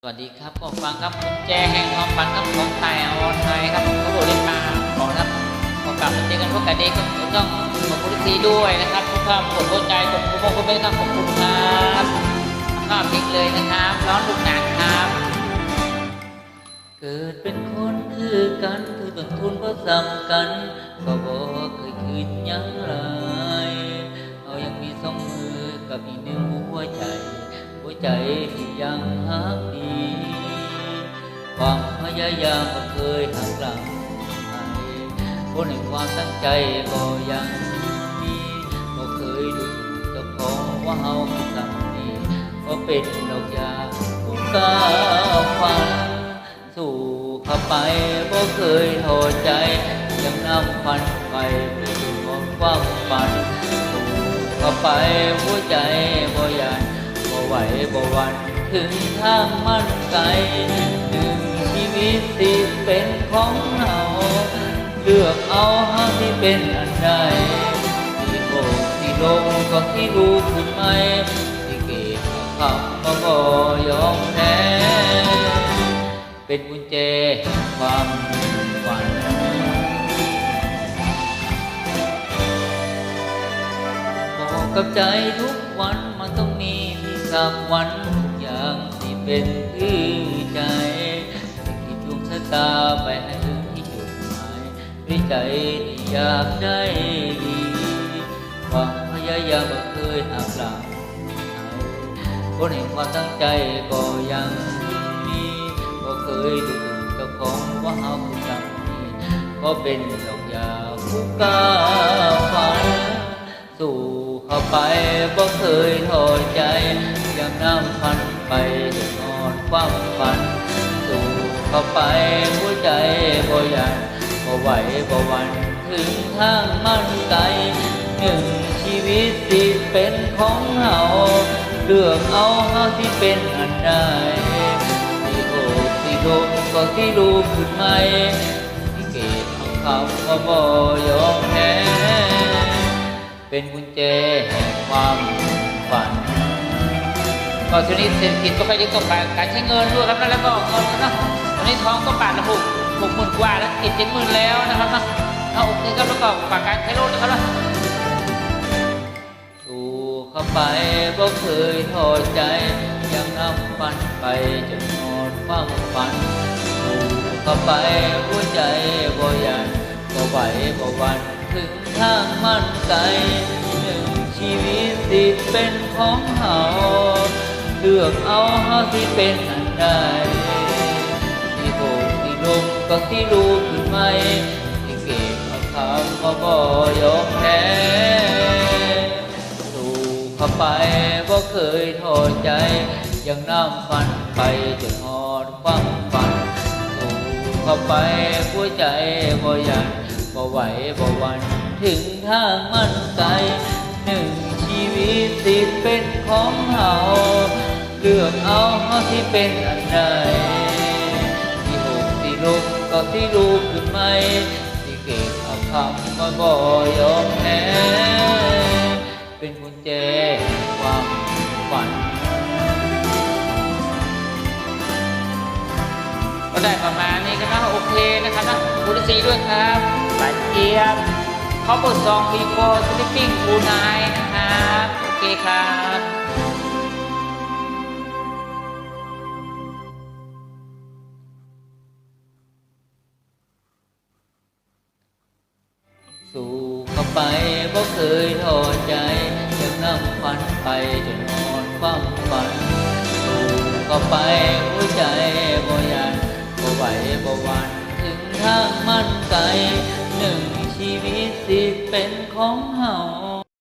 สวัสดีครับก็ฟังครับกุญแจแห่งความฝันครับของไทยออนไทยครับเขาบอกเล่นมาขอครับขอกลับมาเจอกันพวกกันเด็กก็ต้องขอบคุณทีด้วยนะครับทุกท่านกดหัวใจกดโมโมเมนต์ครับขอบคุณครับข้ามเพลงเลยนะครับร้อนทุกงานครับเกิดเป็นคนคือกันคือต้นทุนเพราะซ้ำกันก็บอกเคยคืนยังไรเอายังมีสองมือกับอีกหนึ่งหัวใจที่ยังหักดีความพยายามก็เคยหักหลังให้คนในความตั้งใจก็ยังมีก็เคยดูเจ้าของว่าเฮาคือสามีก็เป็นดอกยาผู้กล้าฝันสู่เข้าไปก็เคยท้อใจยังนำฝันไปเพื่อสู่ความฝันสู่เข้าไปหัวใจบ่ยานบ่ไหวบ่หวั่นถึงทางมันไกลหนึ่งชีวิตที่เป็นของเราเลือกเอาเฮาที่เป็นอันใดที่โกที่ลงก็ที่รู้ขึ้นไหมที่เกตคำก็บ่ยอมแพ้เป็นกุญแจความฝันบอกกับใจทุกวันมันต้องมีสักวันทุกอย่างที่เป็นคือใจจะคิดดวงชะตาไปให้ถึงที่จุดหมายด้วยใจที่อยากได้ดีความพยายามก็เคยหักหลังคนแห่งความตั้งใจก็ยังมีก็เคยดูถูกเจ้าของว่าเฮาคือจำนี้ก็เป็นดอกยาผู้กล้าฝันสู่เข้าไปบ่เคยท้อใจยังนำพันไปจนอ่อนความฝันสู่เข้าไปหัวใจบ่หยันบ่ไหวบ่หวั่นถึงทางมันไกลหนึ่งชีวิตที่เป็นของเฮาเลือกเอาเฮาที่เป็นอันใดที่โอกที่ดมก็ที่รู้ขึ้นไหมที่เก็บคำก็บ่ยอมแพ้เป็นกุญแจแห่งความฝันก็ชนิดเศรษฐกิจก็ไปยึดกับการใช้เงินด้วยครับแล้วก็เงินนะตอนนี้ทองก็บาทละ60,000 กว่าแล้วติด70,000แล้วนะครับนะเอาโอเคครับแล้วก็ฝากการใช้รถนะครับนะสู่เข้าไปก็เคยท้อใจยังนำฝันไปจนหมดความฝันสู่เข้าไปหัวใจบ่หยันบ่ไหวบ่หวั่นถึงทางมันไกลหนึ่งชีวิตที่เป็นของเฮาเลือกเอาเฮาที่เป็นอันใดที่โบกที่ลมก็ที่รู้ขึ้นไหมที่เก็บเอาคำก็บ่ยอมแพ้สู่เข้าไปบ่เคยท้อใจยังนำฝันไปจนหอดความฝันสู่เข้าไปหัวใจบ่หยันบ่ไหวบ่หวั่นถึงทางมันไกลหนึ่งชีวิตที่เป็นของเฮาเลือกเอาเฮาที่เป็นอันใดที่หกที่ลมก็ที่รู้ขึ้นไหมที่เก็บเอาคำมาบ่ยอมแพ้เป็นกุญแจความฝันก็ได้ประมาณนี้กันนะโอเคนะครับนะคุณสีด้วยครับสายเกียบเขาเปิดซองวีโฟสลิปปิ้งคูนายนะครับโอเคครับสู่เข้าไปบ่เคยท้อใจยังนำฝันไปจนอ่อนความฝันสู่เข้าไปหัวใจบ่หยันบ่ไหวบ่หวั่นถึงทางมันไกลหนึ่งชีวิตที่เป็นของเฮา